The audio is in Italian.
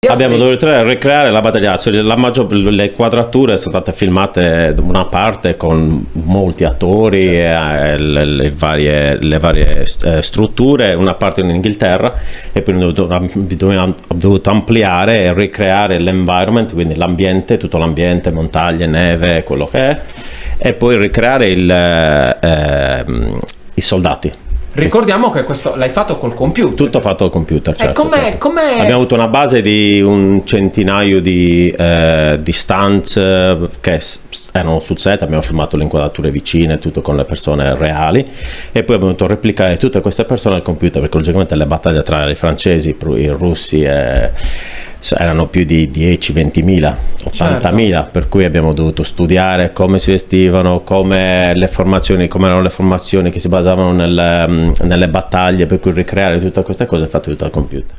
Abbiamo dovuto ricreare la battaglia, le quadrature sono state filmate una parte con molti attori, le varie strutture, una parte in Inghilterra, e poi abbiamo dovuto ampliare e ricreare l'environment, quindi l'ambiente, tutto l'ambiente, montagne, neve, quello che è, e poi ricreare i soldati. Ricordiamo che questo l'hai fatto col computer. Tutto fatto al computer, certo. Com'è? Abbiamo avuto una base di un centinaio di stunt che erano sul set, abbiamo filmato le inquadrature vicine, tutto con le persone reali, e poi abbiamo dovuto replicare tutte queste persone al computer, perché logicamente le battaglie tra i francesi, i russi erano più di 10, 20.000, 80.000, certo. Per cui abbiamo dovuto studiare come si vestivano, come erano le formazioni che si basavano nelle battaglie, per cui ricreare tutte queste cose fatte tutto al computer.